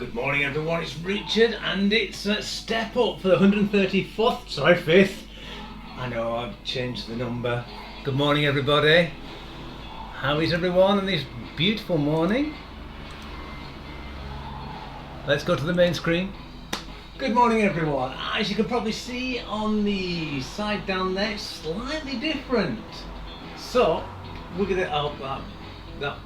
Good morning everyone, it's Richard and it's a step up for the 5th. I know I've changed the number. Good morning everybody. How is everyone on this beautiful morning? Let's go to the main screen. Good morning everyone. As you can probably see on the side down there, it's slightly different. So we're going to, that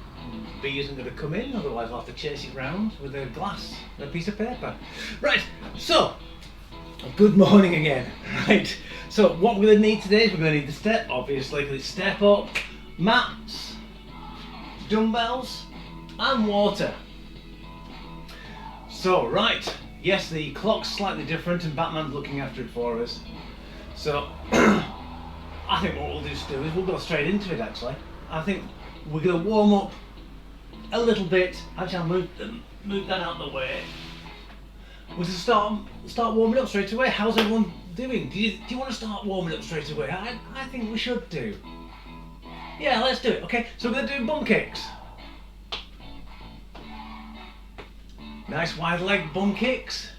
bee isn't going to come in, otherwise I'll have to chase it round with a piece of paper. Right, so good morning again. Right, so what we're going to need today is we're going to need the step, obviously, because it's step up, mats, dumbbells and water. So right, yes, the clock's slightly different and Batman's looking after it for us. So I think what we'll just do is we'll go straight into it actually. I think we're going to warm up a little bit. Actually, I'll move that out of the way. We'll just start warming up straight away. How's everyone doing? Do you want to start warming up straight away? I think we should do. Yeah, let's do it. Okay, so we're going to do bum kicks. Nice wide leg bum kicks.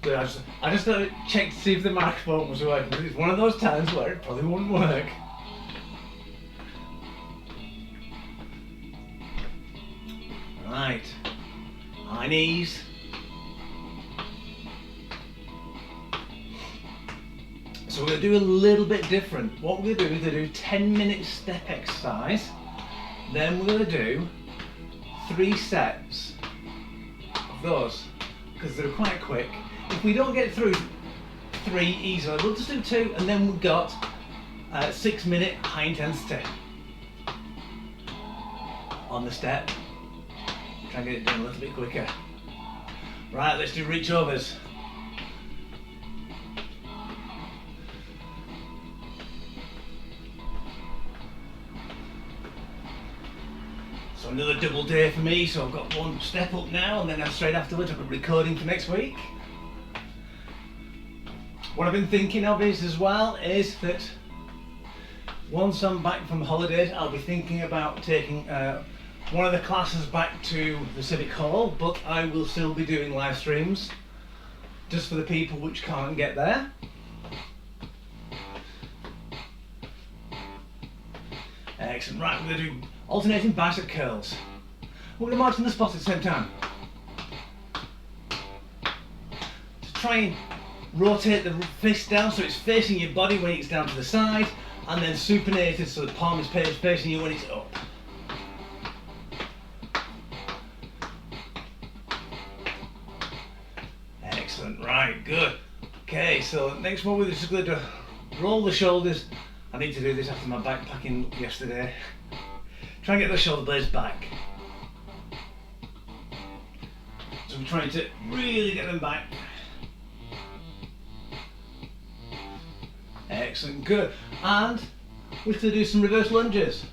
Good, I just checked to see if the microphone was working. It's one of those times where it probably wouldn't work. Right, high knees. So we're going to do a little bit different. What we're going to do is we're going to do 10-minute step exercise. Then we're going to do 3 sets of those, because they're quite quick. If we don't get through 3 easily, we'll just do 2, and then we've got 6-minute high intensity on the step. Try and get it done a little bit quicker. Right, let's do reach overs. So another double day for me, so I've got one step up now and then straight afterwards I've got recording for next week. What I've been thinking of as well is that once I'm back from holidays I'll be thinking about taking one of the classes back to the Civic Hall, but I will still be doing live streams just for the people which can't get there. Excellent. Right, we're going to do alternating bicep curls. We're going to march in the spot at the same time. So try and rotate the fist down so it's facing your body when it's down to the side, and then supinated so the palm is facing you when it's up. Excellent, right, good. Okay, so next one we're just going to roll the shoulders. I need to do this after my backpacking yesterday. Try and get those shoulder blades back. So we're trying to really get them back. Excellent, good. And we're going to do some reverse lunges.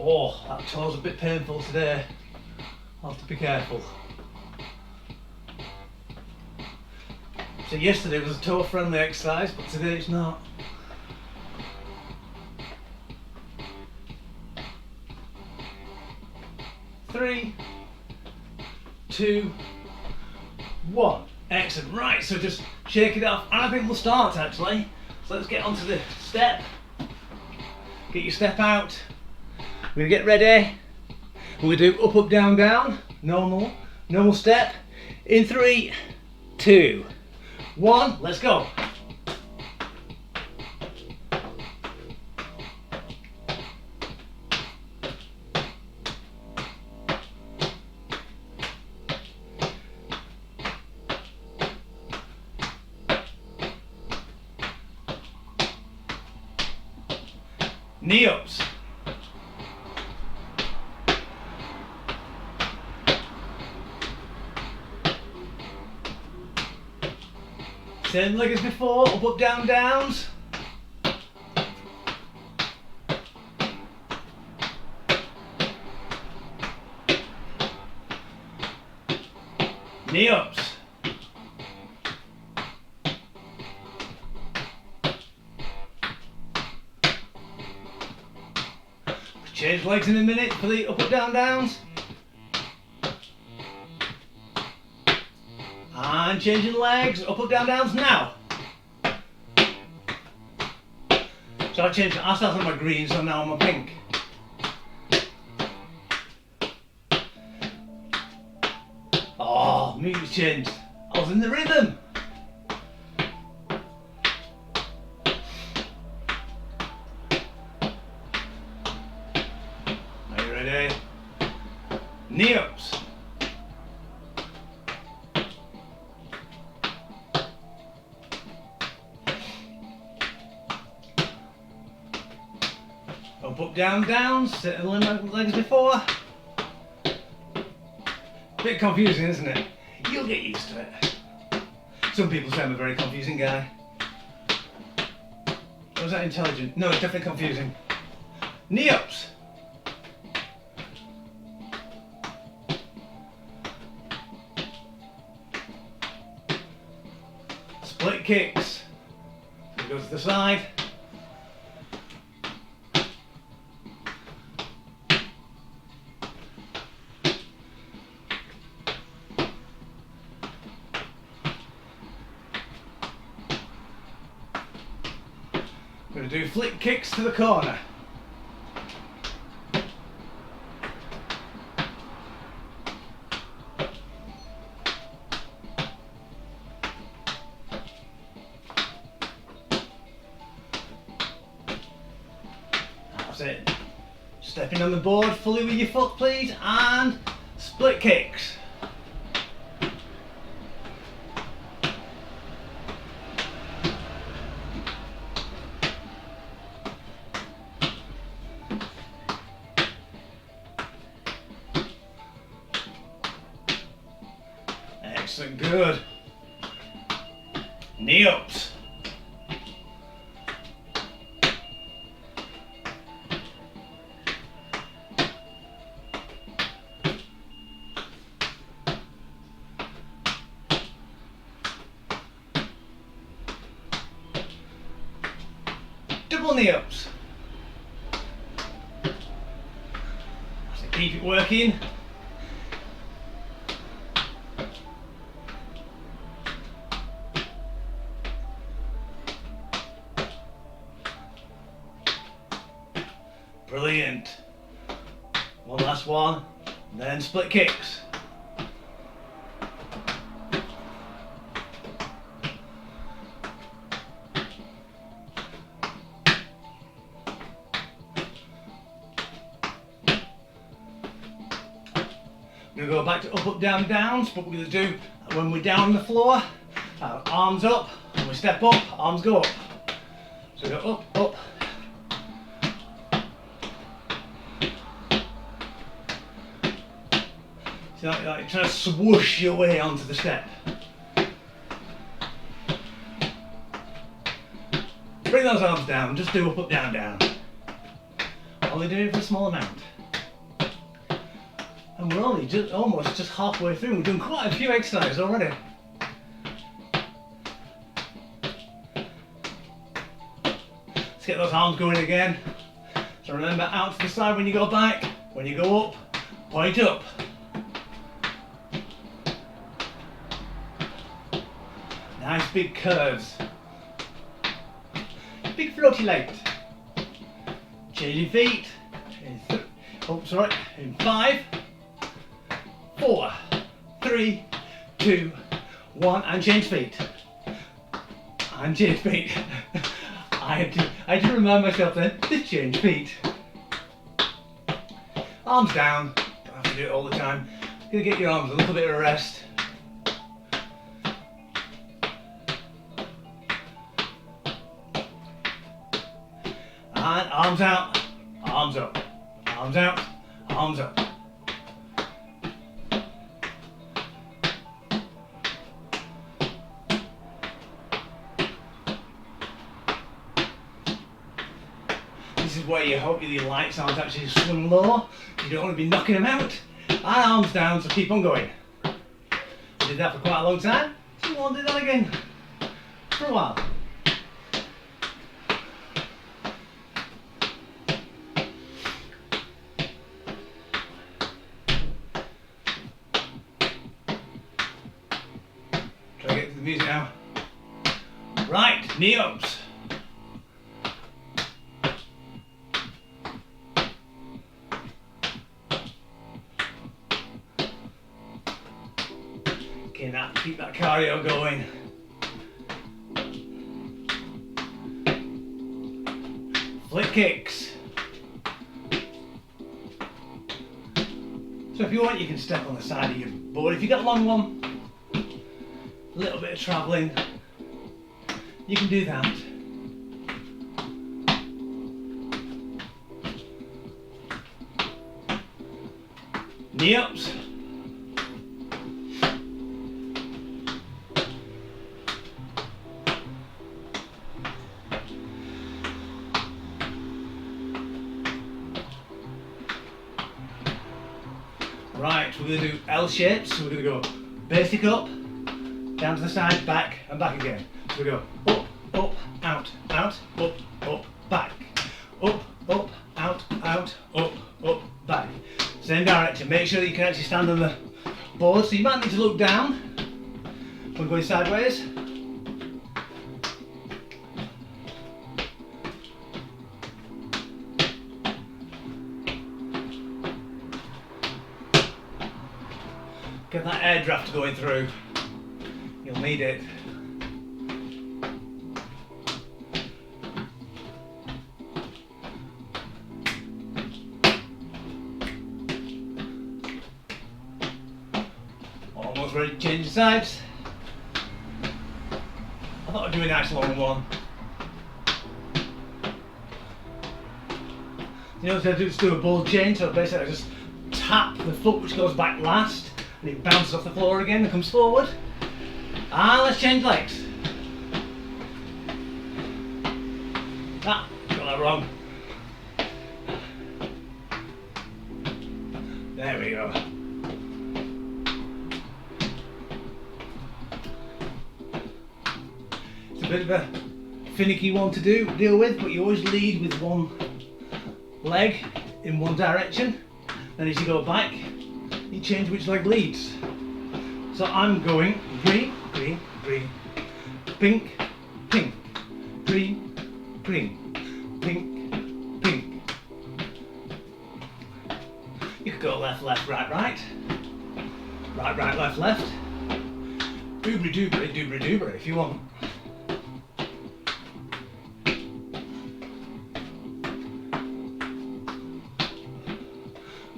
Oh, that toe's a bit painful today. I'll have to be careful. So yesterday was a toe-friendly exercise, but today it's not. Three, 2, 1. Excellent. Right, so just shake it off. And I think we'll start actually. So let's get onto the step. Get your step out. We're going to get ready. We're going to do up, up, down, down. Normal step. In 3, 2, 1. Let's go. Knee ups. Same leg as before, up, up, down, downs. Knee ups. Change legs in a minute for the up, down, downs. And changing legs, up, down, downs now. So I started on my green, so now I'm a pink. Oh, music's changed. I was in the rhythm. Are you ready? Knee ups. Up, down, down, sit the legs before. Bit confusing, isn't it? You'll get used to it. Some people say I'm a very confusing guy. Or was that intelligent? No, it's definitely confusing. Knee ups. Split kicks. So go to the side. Going to do flick kicks to the corner. That's it. Stepping on the board fully with your foot, please, and split kicks. Excellent, good. Knee ups. Double knee ups. So keep it working. Brilliant. One last one, then split kicks. We're going to go back to up, down, downs, but we're going to do when we're down on the floor, arms up, when we step up, arms go up. So we go up, up. So like trying to swoosh your way onto the step. Bring those arms down, just do up, down, down. Only do it for a small amount. And we're only almost just halfway through. We've done quite a few exercises already. Let's get those arms going again. So remember, out to the side when you go back. When you go up, point up. Nice big curves. Big floaty legs. Changing feet. In 5, 4, 3, 2, 1, and change feet. And change feet. I had to remind myself then, just change feet. Arms down. Don't have to do it all the time. Gonna get your arms a little bit of a rest. And arms out, arms up, arms out, arms up. This is where you hope your lights aren't actually swung low. You don't want to be knocking them out. And arms down, so keep on going. I did that for quite a long time, so we'll do that again for a while. music now. Right, knee ups. Okay, now keep that cardio going. Flip kicks. So if you want, you can step on the side of your board. If you get a long one, a little bit of travelling, you can do that. Knee ups. Right, we're going to do L shapes. So we're going to go basic up, down to the side, back, and back again. So we go up, up, out, out, up, back. Up, up, out, up, back. Same direction. Make sure that you can actually stand on the board. So you might need to look down when going sideways. Get that air draft going through. You'll need it. Almost ready to change the sides. I thought I'd do a nice long one. You know, so I just do a ball change, so basically I just tap the foot which goes back last. And it bounces off the floor again and comes forward. And let's change legs. Ah, got that wrong. There we go. It's a bit of a finicky one to deal with, but you always lead with one leg in one direction. Then as you go back, you change which leg leads. So I'm going green, green, green, pink, pink, green, green, pink, pink. You could go left, left, right, right, right, right, left, left, doobly doobly, doobly doobly if you want.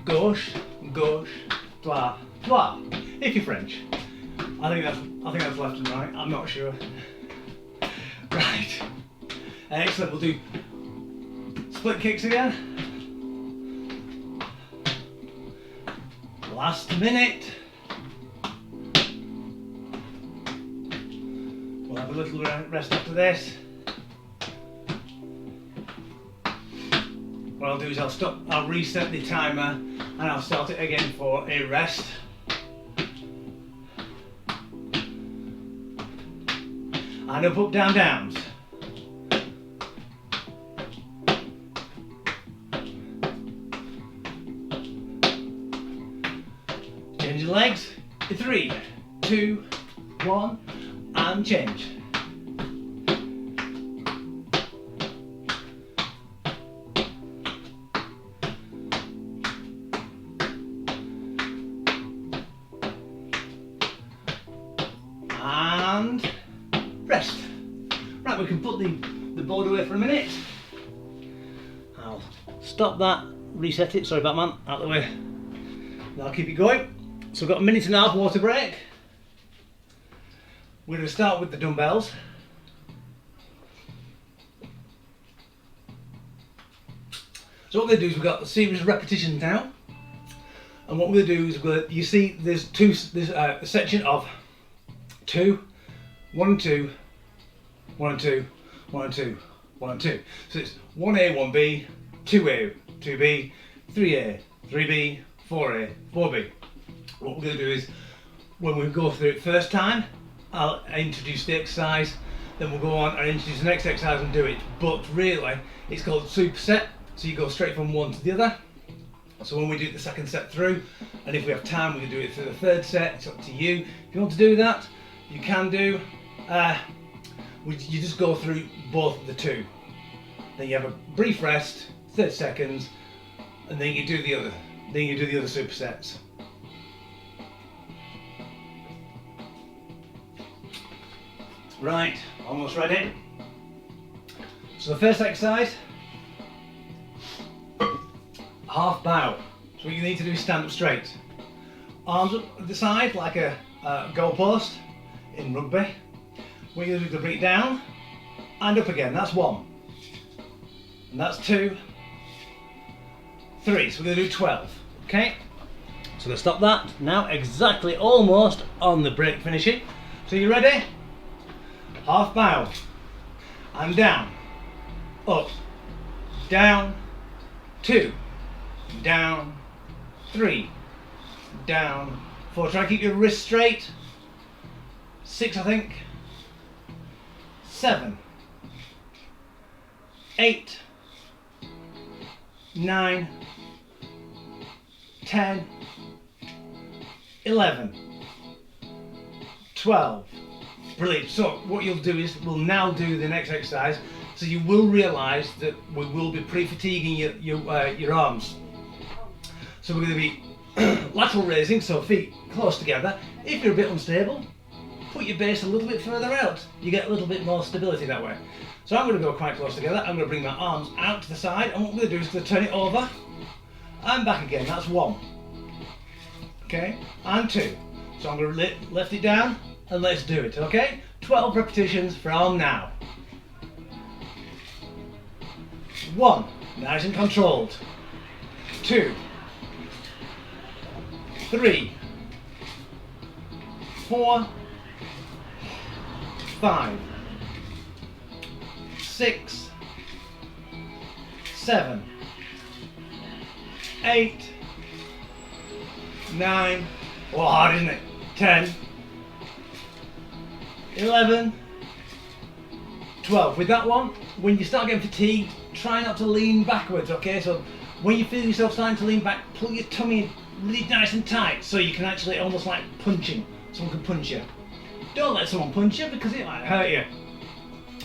Gauche, gauche, droit, droit, if you're French. I think that's left and right, I'm not sure. Right. Excellent, we'll do split kicks again. Last minute. We'll have a little rest after this. What I'll do is I'll reset the timer and I'll start it again for a rest. And up, down, downs. Change the legs. 3, 2, 1, and change. And rest. Right, we can put the board away for a minute. I'll stop that, reset it, sorry Batman, out of the way. Now I'll keep it going. So we've got a minute and a half water break. We're going to start with the dumbbells. So what we're going to do is we've got a series of repetitions now. And what we're going to do is you see there's a section of 2, 1 and 2, 1 and 2, 1 and 2, 1 and 2. So it's 1A, 1B, 2A, 2B, 3A, 3B, 4A, 4B. What we're going to do is, when we go through it first time, I'll introduce the exercise, then we'll go on and introduce the next exercise and do it. But really, it's called superset, so you go straight from one to the other. So when we do the second set through, and if we have time, we can do it through the third set. It's up to you. If you want to do that, you can do. you just go through both the two. Then you have a brief rest, 30 seconds, and then you do the other. Then you do the other supersets. Right, almost ready. So the first exercise, half bow. So what you need to do is stand up straight. Arms up at the side like a goalpost in rugby. What you're going to do is bring it down and up again. That's 1. And that's 2, 3. So we're going to do 12. Okay? So we'll stop that. Now exactly almost on the break finishing. So you ready? Half bow. And down. Up. Down. 2. Down. 3. Down. 4. Try and keep your wrist straight. 6, I think. 7. 8. 9. 10. 11. 12. Brilliant. So what you'll do is we'll now do the next exercise. So you will realise that we will be pre-fatiguing your arms. So we're going to be lateral raising, so feet close together. If you're a bit unstable, put your base a little bit further out. You get a little bit more stability that way. So I'm going to go quite close together. I'm going to bring my arms out to the side, and what I'm going to do is going to turn it over and back again. That's 1. Okay, and 2. So I'm going to lift it down and let's do it. Okay, 12 repetitions for arm now. 1, nice and controlled. 2, 3, 4, 5, 6, 7, 8, 9, oh hard isn't it, 10, 11, 12. With that one, when you start getting fatigued, try not to lean backwards, okay? So when you feel yourself starting to lean back, pull your tummy really nice and tight so you can actually almost like punching. Someone can punch you. Don't let someone punch you because it might hurt you.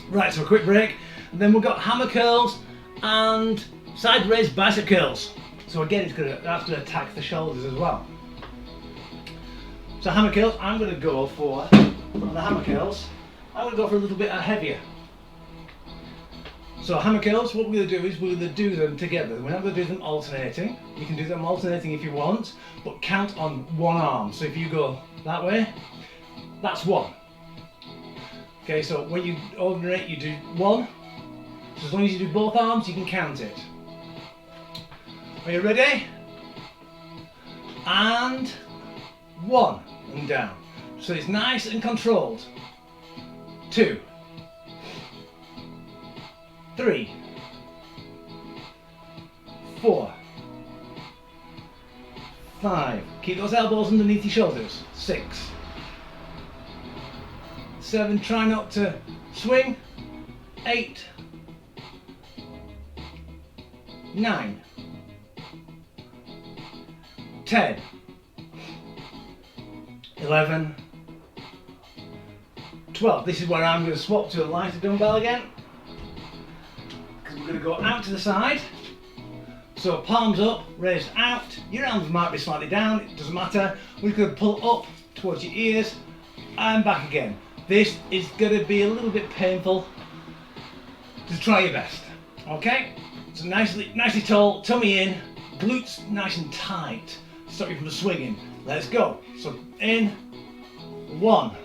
Right, so a quick break. And then we've got hammer curls and side raised bicep curls. So again, that's going to attack the shoulders as well. So hammer curls, I'm going to go for, on the hammer curls, I'm going to go for a little bit heavier. So hammer curls, what we're going to do is we're going to do them together. We're not going to do them alternating. You can do them alternating if you want, but count on one arm. So if you go that way, that's 1. Okay, so when you alternate, you do 1. So as long as you do both arms, you can count it. Are you ready? And 1, and down. So it's nice and controlled. 2, 3, 4, 5. Keep those elbows underneath your shoulders. 6, 7. Try not to swing. 8, 9, 10, 11, 12. This is where I'm going to swap to a lighter dumbbell again. Because we're going to go out to the side. So palms up, raised out. Your arms might be slightly down, it doesn't matter. We're going to pull up towards your ears and back again. This is going to be a little bit painful. Just try your best. Okay? So nicely tall, tummy in, glutes nice and tight. Stop you from swinging. Let's go. So in, 1,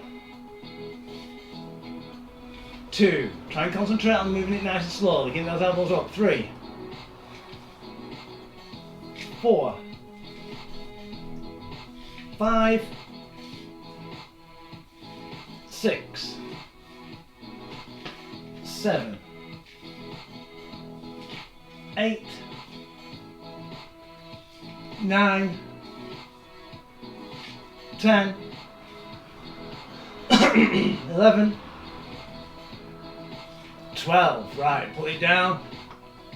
2. Try and concentrate on moving it nice and slowly. Get those elbows up. 3, 4, 5, 6, 7, 8, 9, 10, 11, 12. Right, put it down.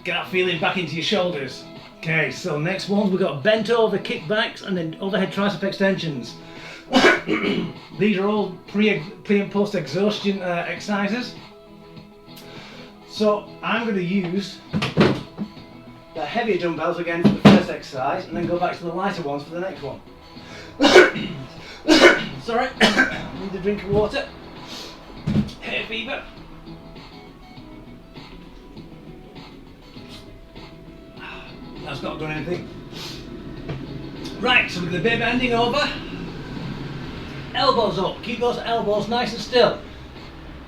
Get that feeling back into your shoulders. Okay, so next one we've got bent over kickbacks and then overhead tricep extensions. These are all pre and post exhaustion exercises. So I'm going to use the heavier dumbbells again for the first exercise and then go back to the lighter ones for the next one. Sorry, I need a drink of water. Hay fever. That's not done anything. Right, so we're going to be bending over. Elbows up. Keep those elbows nice and still.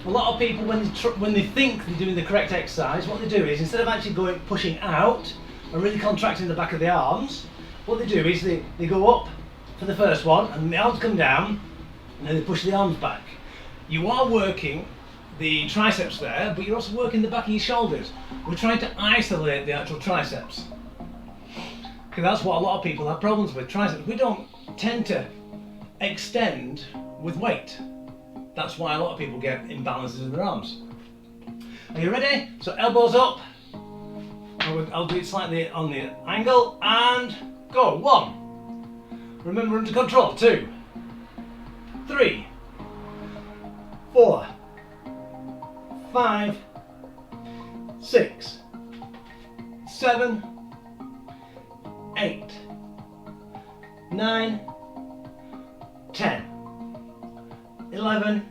A lot of people, when they think they're doing the correct exercise, what they do is, instead of actually pushing out and really contracting the back of the arms, what they do is they go up for the first one and the arms come down and then they push the arms back. You are working the triceps there, but you're also working the back of your shoulders. We're trying to isolate the actual triceps. Okay, that's what a lot of people have problems with, triceps. We don't tend to extend with weight. That's why a lot of people get imbalances in their arms. Are you ready? So elbows up. I'll do it slightly on the angle and go. 1. Remember, under control. 2, 3, 4, 5, 6, 7, 8, 9, 10, 11,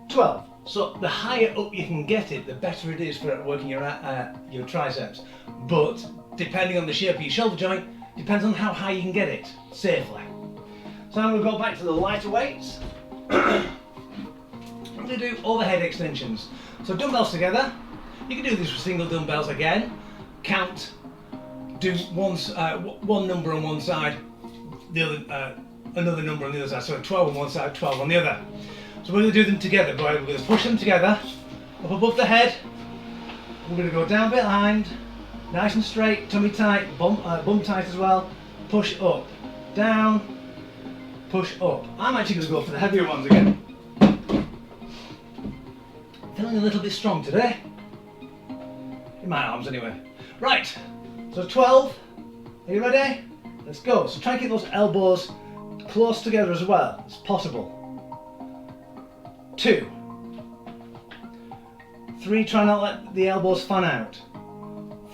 12. So the higher up you can get it, the better it is for working your triceps. But depending on the shape of your shoulder joint, depends on how high you can get it safely. So I'm going to go back to the lighter weights. I'm going to do overhead extensions. So dumbbells together. You can do this with single dumbbells again. Count. Do one number on one side, the other. Another number on the other side, so 12 on one side, 12 on the other. So we're going to do them together, but we're going to push them together, up above the head. We're going to go down behind, nice and straight, tummy tight, bum tight as well. Push up, down, push up. I'm actually going to go for the heavier ones again. Feeling a little bit strong today. In my arms anyway. Right, so 12, are you ready? Let's go. So try and keep those elbows close together as well as possible. 2, 3, try not to let the elbows fan out.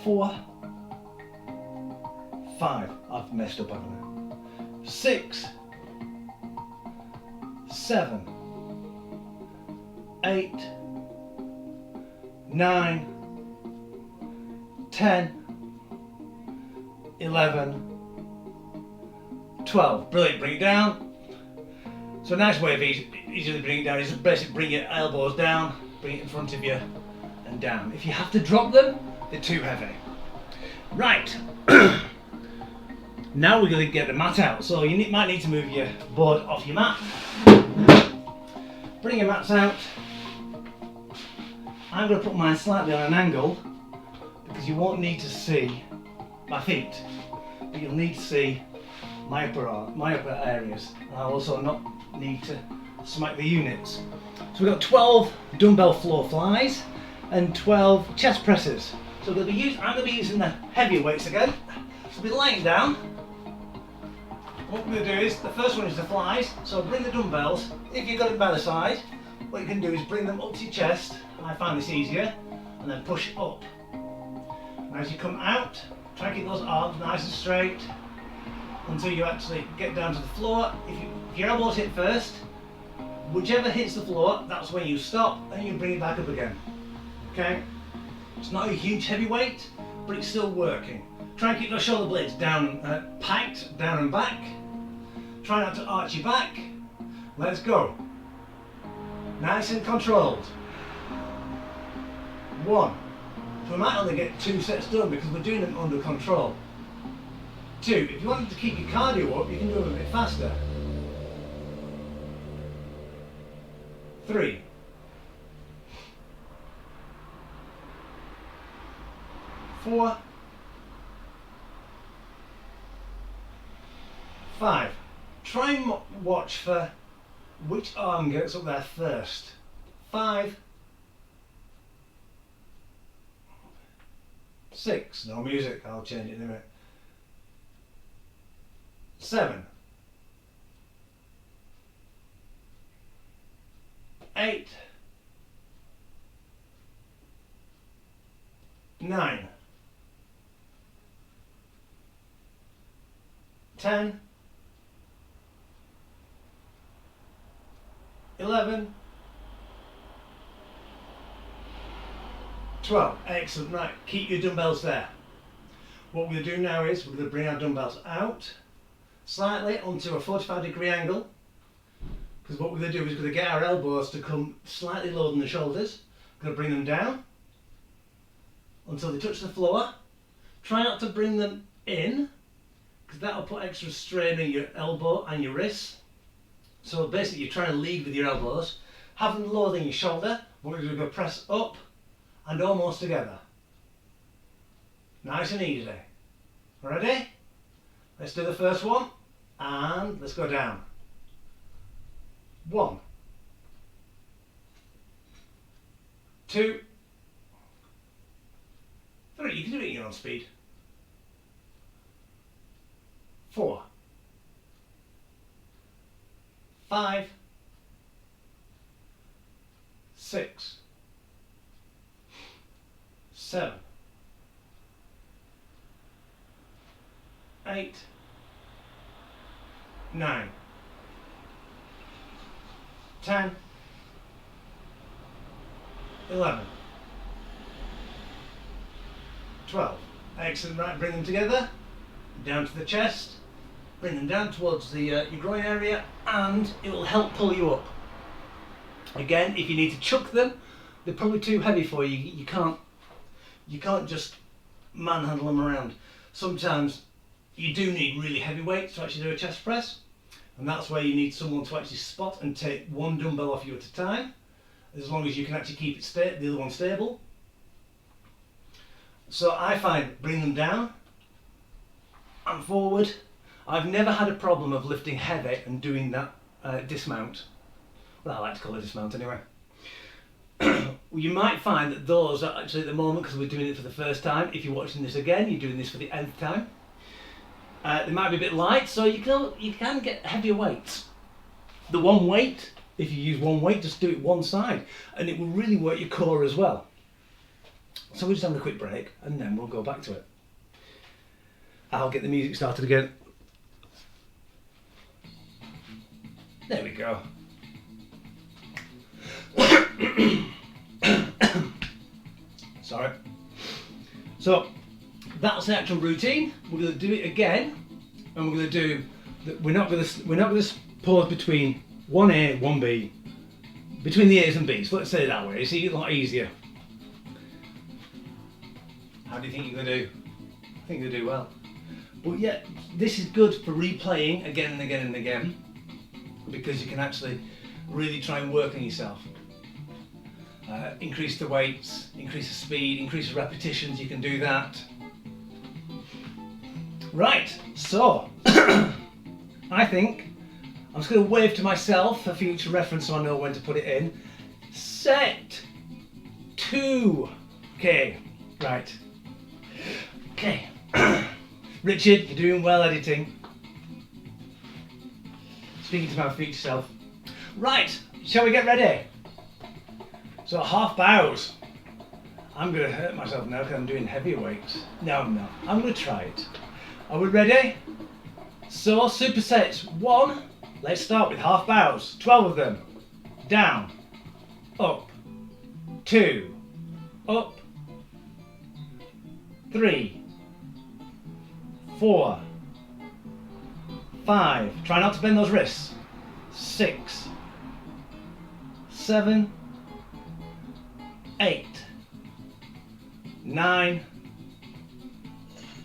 4, 5, I've messed up, haven't I? 6, 7, 8, 9, 10, 11, 12. Brilliant, bring it down. So a nice way of easily bring it down is basically bring your elbows down, bring it in front of you and down. If you have to drop them, they're too heavy. Right, now we're going to get the mat out. So you might need to move your board off your mat. Bring your mats out. I'm going to put mine slightly on an angle because you won't need to see my feet, but you'll need to see my upper areas. And I'll also not need to smack the units. So we've got 12 dumbbell floor flies and 12 chest presses. So I'm going to be using the heavier weights again. So we'll be lying down. What we're going to do is, the first one is the flies. So bring the dumbbells, if you've got it by the side, what you can do is bring them up to your chest. I find this easier. And then push up. And as you come out, try and keep those arms nice and straight until you actually get down to the floor. If your elbows hit first, whichever hits the floor, that's when you stop and you bring it back up again. Okay? It's not a huge heavy weight, but it's still working. Try and keep those shoulder blades down, packed, down and back. Try not to arch your back. Let's go. Nice and controlled. 1. So we might only get 2 sets done because we're doing them under control. 2. If you wanted to keep your cardio up, you can do them a bit faster. 3. 4. 5. Try and watch for which arm gets up there first. 5. 6. No music, I'll change it in a minute. 7. 8, 9, 10, 11, 12. Excellent. Right, keep your dumbbells there. What we're going to do now is we're going to bring our dumbbells out slightly onto a 45-degree angle, because what we're going to do is we're going to get our elbows to come slightly lower than the shoulders. We're going to bring them down until they touch the floor. Try not to bring them in, because that'll put extra strain on your elbow and your wrists. So basically you're trying to lead with your elbows. Have them lower than your shoulder. What we're going to press up and almost together. Nice and easy. Ready? Let's do the first one, and let's go down. 1, 2, 3. You can do it in your own speed. 4, 5, 6, 7, 8, 9, 10, 11, 12. Excellent. Right, bring them together, down to the chest, bring them down towards the your groin area, and it will help pull you up. Again, if you need to chuck them, they're probably too heavy for you. You can't just manhandle them around. Sometimes you do need really heavy weights to actually do a chest press, and that's where you need someone to actually spot and take one dumbbell off you at a time, as long as you can actually keep it the other one stable. So I find bring them down and forward. I've never had a problem of lifting heavy and doing that dismount. Well, I like to call it dismount anyway. You might find that those are actually at the moment, because we're doing it for the first time, if you're watching this again, you're doing this for the nth time. They might be a bit light, so you can get heavier weights. The one weight, if you use one weight, just do it one side, and it will really work your core as well. So we're just having a quick break, and then we'll go back to it. I'll get the music started again. There we go. Sorry. So that's the actual routine. We're going to do it again, and we're going to do. We're not going to pause between 1A, 1B, between the A's and B's. Let's say it that way. It's a lot easier. How do you think you're going to do? I think you're going to do well. But yeah, this is good for replaying again and again and again, because you can actually really try and work on yourself. Increase the weights, increase the speed, increase the repetitions, you can do that. Right, so I think I'm just going to wave to myself for future reference so I know when to put it in. Set 2. Okay, right. Okay. Richard, you're doing well editing. Speaking to my future self. Right, shall we get ready? So half bows. I'm going to hurt myself now because I'm doing heavier weights. No, I'm not. I'm going to try it. Are we ready? So supersets. 1. Let's start with half bows. 12 of them. Down. Up. 2. Up. 3. 4. 5. Try not to bend those wrists. 6. 7. 8. 9.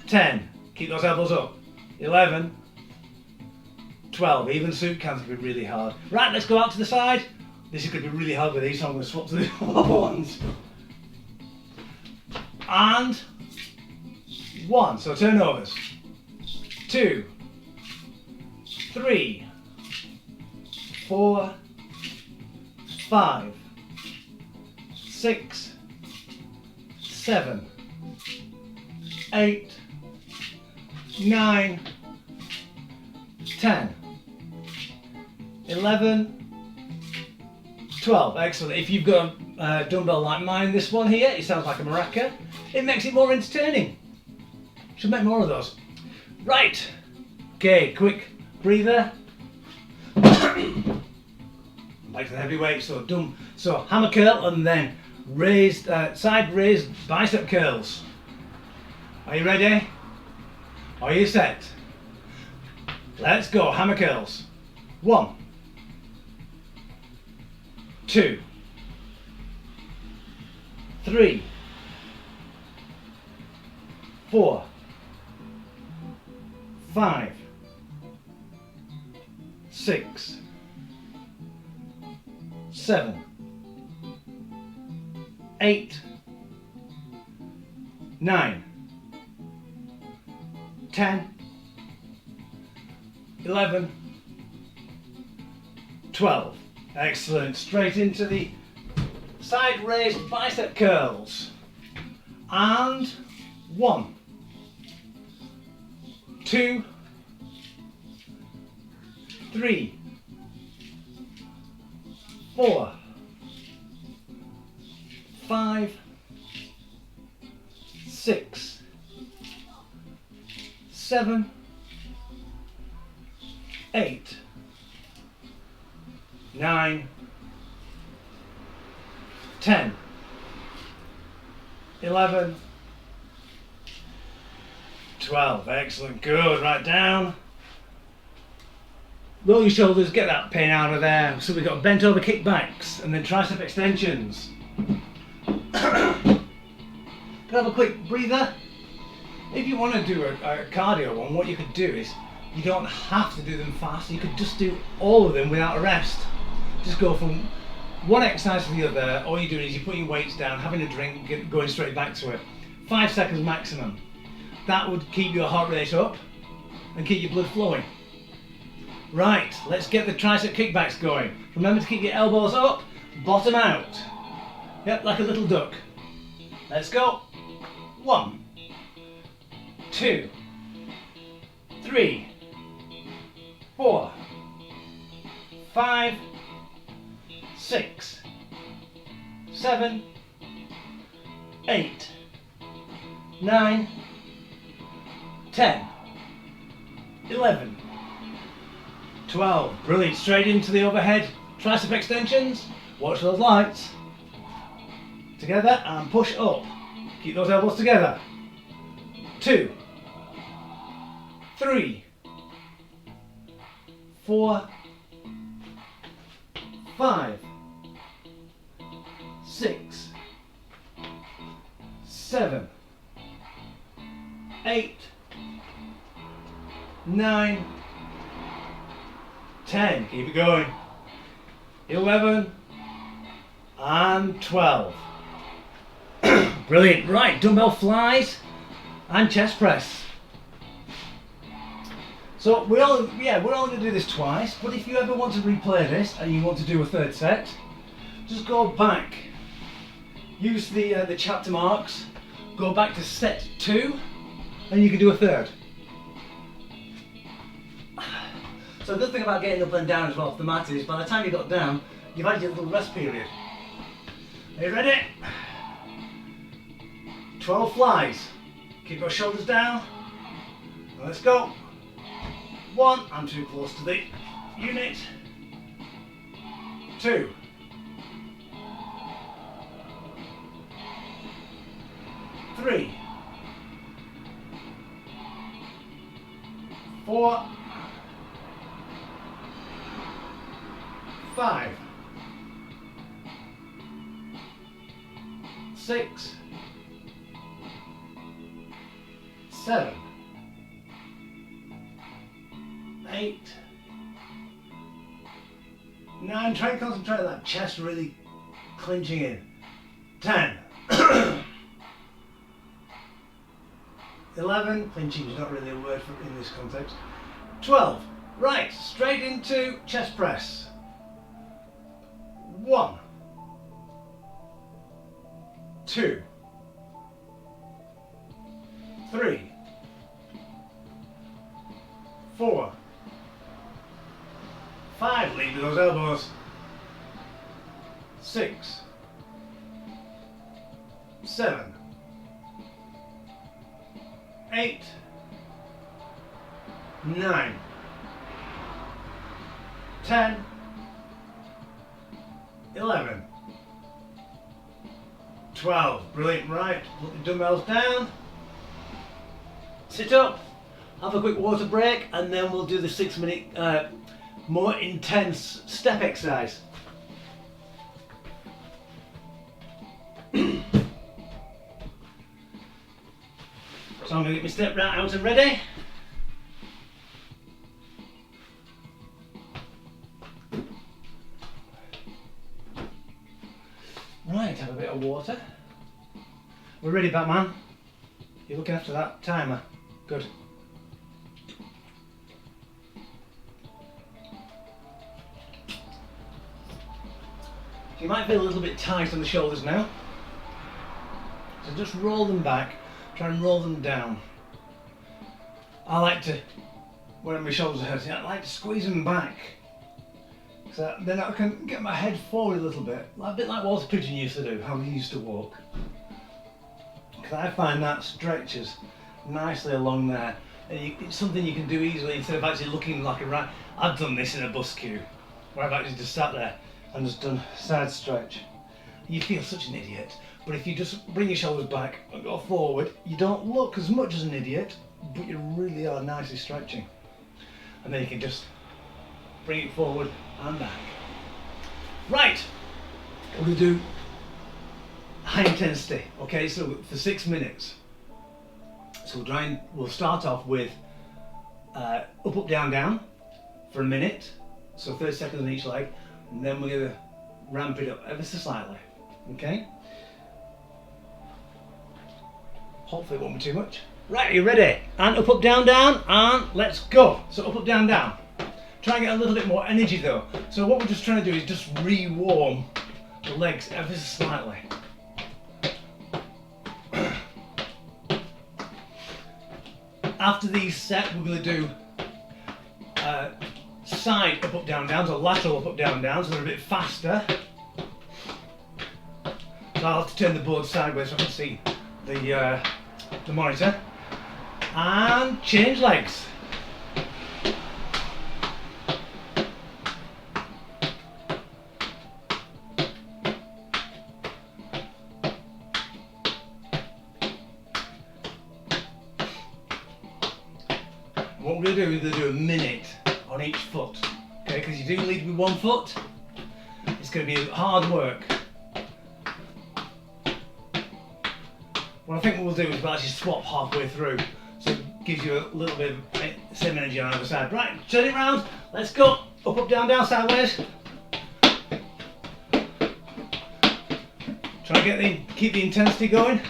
10. Keep those elbows up. 11. 12. Even suit cans can be really hard. Right, let's go out to the side. This is going to be really hard with these, so I'm going to swap to the other ones. And 1. So turnovers. 2. 3. 4. 5. 6. 7. 8. 9. 10. 11. 12, excellent. If you've got a dumbbell like mine, this one here, it sounds like a maraca. It makes it more entertaining. Should make more of those. Right, okay, quick breather. Back to the heavy weight, so hammer curl and then raised, side raised bicep curls. Are you ready? Are you set? Let's go, hammer curls. 1, 2, 3, 4, 5, 6, 7, 8, 9, 10, 11, 12. Excellent. Straight into the side raised bicep curls. And 1, 2, 3, 4, 5, 6, 7, 8, 9, 10, 11, 12. Excellent. Good. Right down. Roll your shoulders, get that pain out of there. So we've got bent over kickbacks and then tricep extensions. Can I have a quick breather? If you want to do a cardio one, what you could do is, you don't have to do them fast, you could just do all of them without a rest. Just go from one exercise to the other. All you're doing is you're putting weights down, having a drink, going straight back to it. 5 seconds maximum. That would keep your heart rate up and keep your blood flowing. Right, let's get the tricep kickbacks going. Remember to keep your elbows up, bottom out. Yep, like a little duck. Let's go. 1, 2, 3, 4, 5, 6, 7, 8, 9, 10, 11, 12. Brilliant. Straight into the overhead tricep extensions. Watch those lights. Together and push up. Keep those elbows together. 2, 3, 4, 5, 6, 7, 8, 9, 10. Keep it going. 11 and 12. Brilliant. Right, dumbbell flies and chest press. So we're only going to do this twice, but if you ever want to replay this and you want to do a third set, just go back. Use the chapter marks, go back to set 2, and you can do a third. So the good thing about getting up and down as well off the mat is by the time you got down, you've had your little rest period. Are you ready? 12 flies. Keep your shoulders down. Let's go. 1, I'm too close to the unit. 2. 3. 4. 5. 6. 7. 8. 9. Try and concentrate on that chest really clenching in. 10. 11. Clenching is not really a word for in this context. 12. Right, straight into chest press. 1, 2, 3, 4, 5. Lean to those elbows. 6, 7, 8, 9, 10, 11, 12. Brilliant. Right, put the dumbbells down, sit up, have a quick water break, and then we'll do the 6-minute more intense step exercise. So I'm going to get my step right out and ready. Right, have a bit of water. We're ready, Batman. You're looking after that timer. Good. You might feel a little bit tight on the shoulders now. So just roll them back. Try and roll them down. I like to, when my shoulders are hurting, I like to squeeze them back. So then I can get my head forward a little bit. A bit like Walter Pigeon used to do, how he used to walk. Because I find that stretches nicely along there. And it's something you can do easily instead of actually looking like a right. I've done this in a bus queue, where I've actually just sat there and just done side stretch. You feel such an idiot. But if you just bring your shoulders back and go forward, you don't look as much as an idiot, but you really are nicely stretching. And then you can just bring it forward and back. Right, we're going to do high intensity, okay, so for 6 minutes. So we'll start off with up, up, down, down for a minute, so 30 seconds on each leg, and then we're going to ramp it up ever so slightly, okay? Hopefully it won't be too much. Right, are you ready? And up, up, down, down, and let's go. So up, up, down, down. Try and get a little bit more energy though. So what we're just trying to do is just re-warm the legs ever so slightly. After these set, we're going to do side up, up, down, down, so lateral up, up, down, down, so they're a bit faster. So I'll have to turn the board sideways so I can see the monitor. And change legs. What we're going to do is we're going to do a minute on each foot, okay? Because you do lead with one foot. It's going to be hard work. What I think what we'll do is we'll actually swap halfway through, so it gives you a little bit of same energy on the other side. Right, turn it round. Let's go. Up, up, down, down, sideways. Try and keep the intensity going.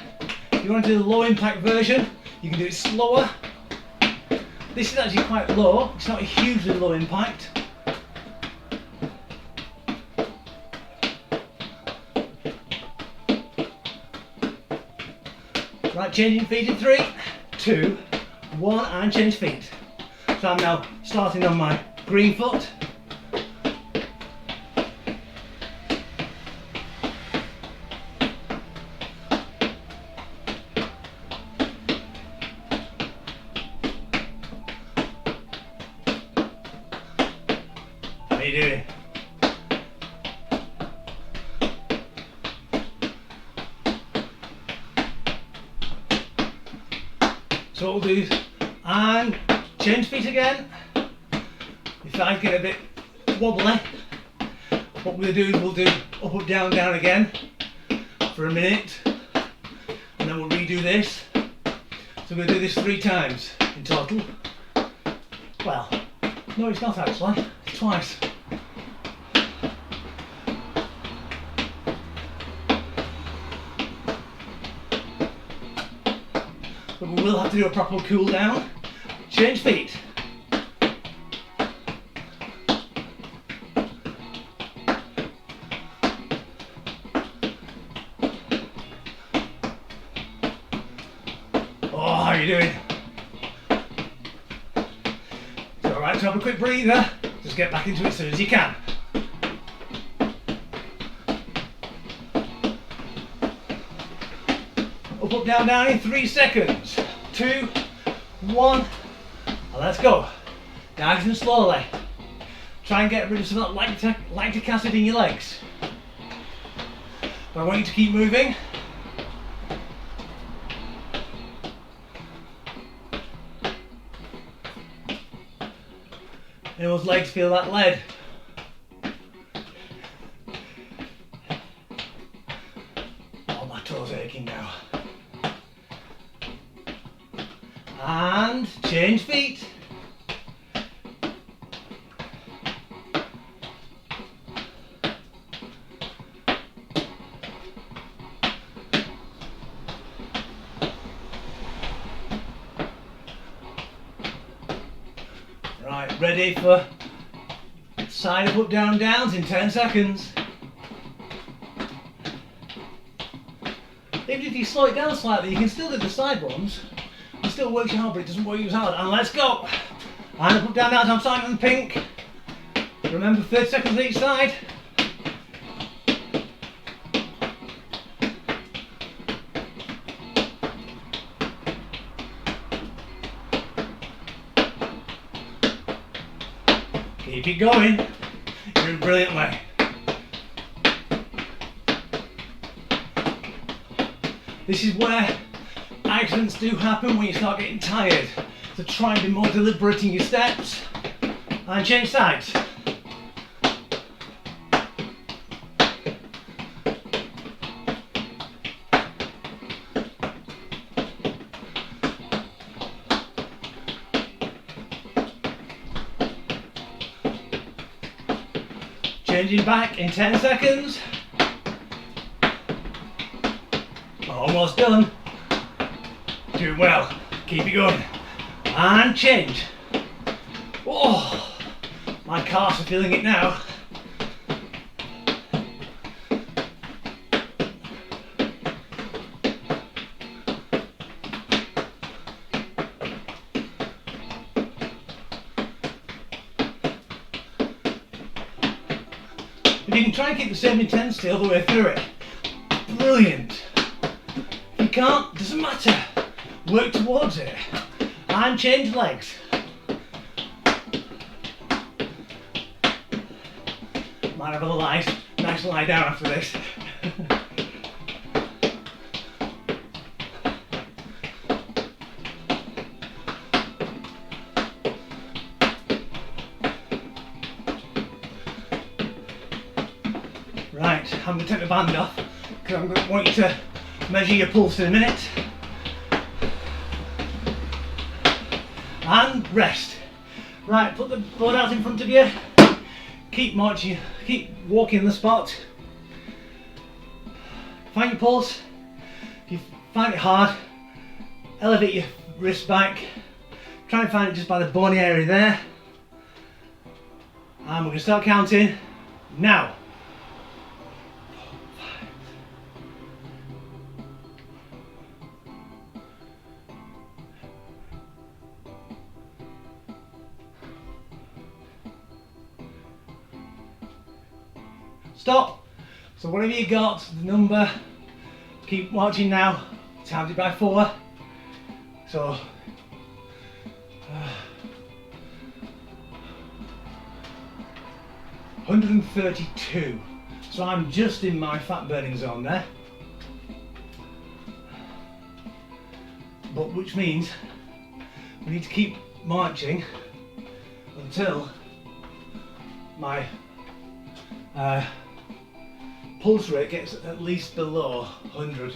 If you want to do the low impact version, you can do it slower. This is actually quite low, it's not a hugely low impact. Right, changing feet in 3, 2, 1, and change feet. So I'm now starting on my green foot. How you doing? So what we'll do is, and change feet again. If I get a bit wobbly, what we'll do is we'll do up, up, down, down again for a minute, and then we'll redo this. So we'll do this 3 times in total. Well, no it's not actually, it's twice. But we will have to do a proper cool down. Change feet. Oh, how are you doing? It's alright to have a quick breather. Just get back into it as soon as you can. up, down, down in 3 seconds. 2, 1, and let's go. Nice and slowly. Try and get rid of some of that lactic acid in your legs. But I want you to keep moving. And those legs feel that lead. Oh, my toes aching now. And change feet. Right, ready for side up, down, downs in 10 seconds. Even if you slow it down slightly, you can still do the side ones. It still works you hard, but it doesn't work you as hard. And let's go. And up, down, down, I'm starting on pink. Remember 30 seconds each side. Keep it going. You're doing brilliantly. This is where accidents do happen when you start getting tired. So try and be more deliberate in your steps and change sides. Changing back in 10 seconds. Almost done. Doing well. Keep it going. And change. Oh, my calves are feeling it now. If you can try and keep the same intensity all the way through it, brilliant. If you can't, doesn't matter. Work towards it. And change legs. Might have a nice lie down after this. Right, I'm going to take the band off because I'm going to want you to measure your pulse in a minute. And rest. Right, put the board out in front of you. Keep marching, keep walking the spot. Find your pulse. If you find it hard, elevate your wrist back. Try and find it just by the bony area there. And we're going to start counting now. Stop. So whatever you got, the number, keep marching now. Times it by 4. So 132. So I'm just in my fat burning zone there. But which means we need to keep marching until my pulse rate gets at least below 100.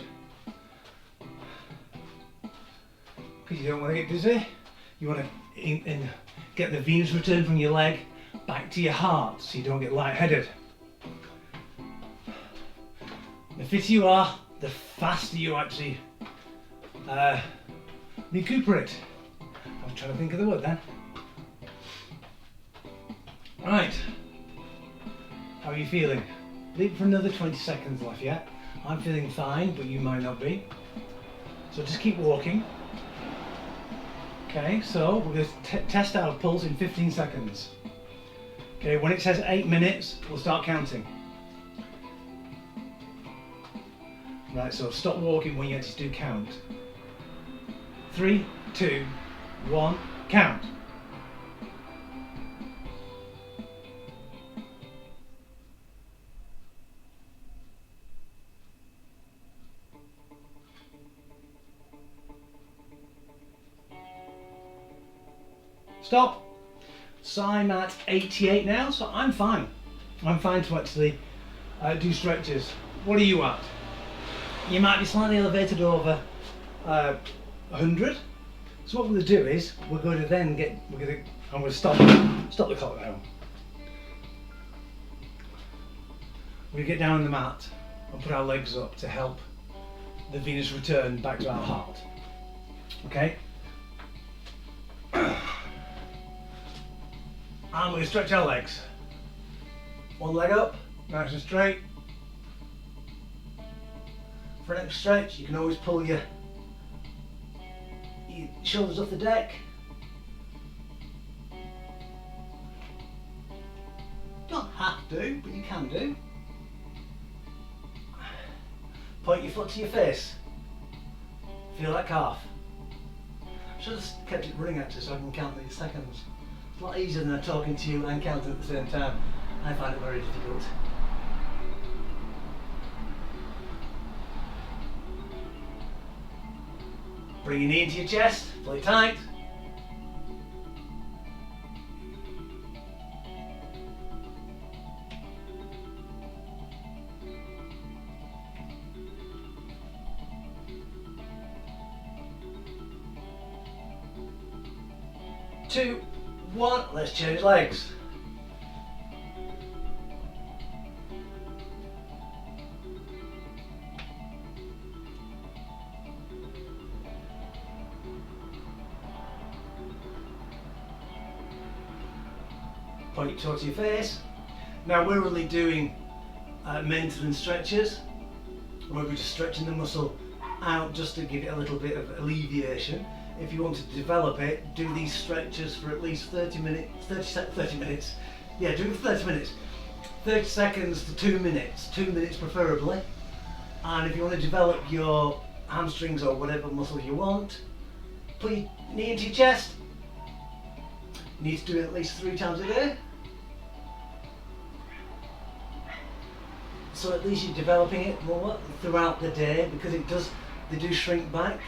Because you don't want to get dizzy. You want to get the venous return from your leg back to your heart so you don't get lightheaded. The fitter you are, the faster you actually recuperate. I'm trying to think of the word then. Right. How are you feeling? Leave it for another 20 seconds left yet. I'm feeling fine, but you might not be. So just keep walking. Okay, so we're going to test our pulse in 15 seconds. Okay, when it says 8 minutes, we'll start counting. Right, so stop walking when you actually do count. 3, 2, 1, count. Stop. So I'm at 88 now, so I'm fine. I'm fine to actually do stretches. What are you at? You might be slightly elevated over 100. So what we're going to do is I'm going to stop the clock now. We get down on the mat and put our legs up to help the venous return back to our heart. Okay? And we're going to stretch our legs. One leg up, nice and straight. For an extra stretch, you can always pull your shoulders off the deck. Don't have to, but you can do. Point your foot to your face. Feel that calf. I should have kept it running actually so I can count these seconds. It's a lot easier than talking to you and counting at the same time. I find it very difficult. Bring your knee into your chest, pull it tight. Two, one, let's change legs. Point it towards your face. Now we're only doing maintenance stretches, where we're just stretching the muscle out just to give it a little bit of alleviation. If you want to develop it, do these stretches for at least 30 minutes, 30 minutes, yeah, do it for 30 minutes, 30 seconds to 2 minutes, 2 minutes preferably. And if you want to develop your hamstrings or whatever muscle you want, put your knee into your chest. You need to do it at least 3 times a day. So at least you're developing it more throughout the day, because they do shrink back.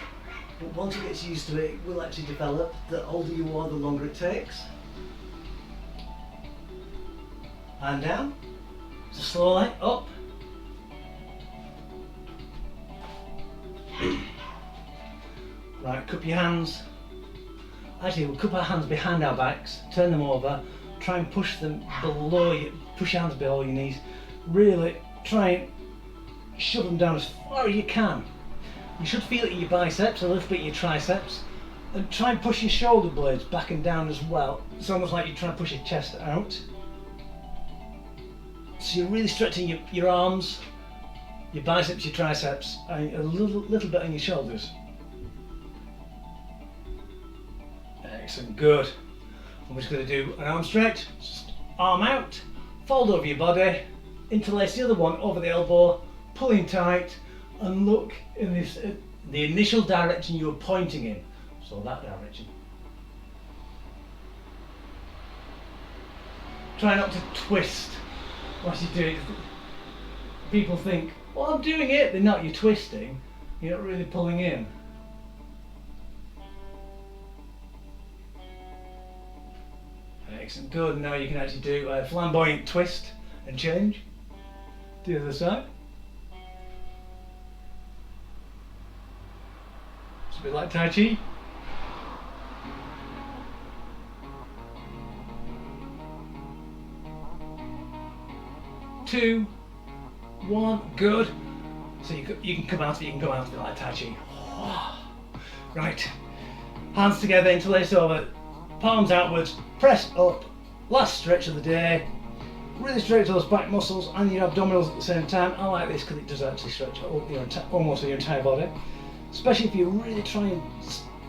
But once it gets used to it, it will actually develop. The older you are, the longer it takes. And down. So slowly up. Right, cup your hands. Actually, we'll cup our hands behind our backs, turn them over, try and push them below you, push your hands below your knees. Really try and shove them down as far as you can. You should feel it in your biceps, a little bit in your triceps, and try and push your shoulder blades back and down as well. It's almost like you're trying to push your chest out. So you're really stretching your arms, your biceps, your triceps, and a little bit on your shoulders. Excellent, good. I'm just going to do an arm stretch, just arm out, fold over your body, interlace the other one over the elbow, pulling tight, and look in the initial direction you were pointing in, so that direction. Try not to twist what you do. People think, well, I'm doing it. They're not. You're twisting. You're not really pulling in. Excellent, good. Now you can actually do a flamboyant twist and change to the other side. It's a bit like Tai Chi. Two, one, good. So you can come out of it, like Tai Chi. Right, hands together, interlace over, palms outwards, press up. Last stretch of the day. Really stretch those back muscles and your abdominals at the same time. I like this because it does actually stretch almost your entire body. Especially if you really try and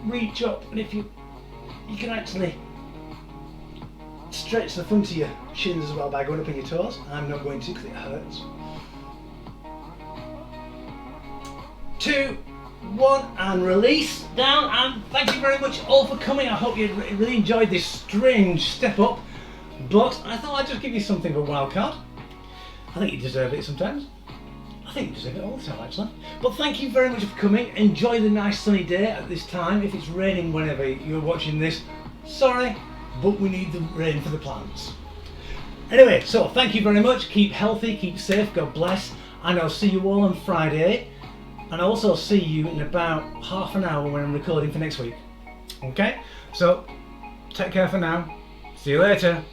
reach up, and if you can actually stretch the front of your shins as well by going up on your toes. I'm not going to because it hurts. 2, 1, and release down. And thank you very much all for coming. I hope you really enjoyed this strange step up, but I thought I'd just give you something of a wild card. I think you deserve it sometimes. I think you deserve it all the time, actually. But thank you very much for coming. Enjoy the nice sunny day at this time. If it's raining whenever you're watching this, sorry, but we need the rain for the plants. Anyway, so thank you very much. Keep healthy, keep safe, God bless. And I'll see you all on Friday. And I'll also see you in about half an hour when I'm recording for next week. Okay? So, take care for now. See you later.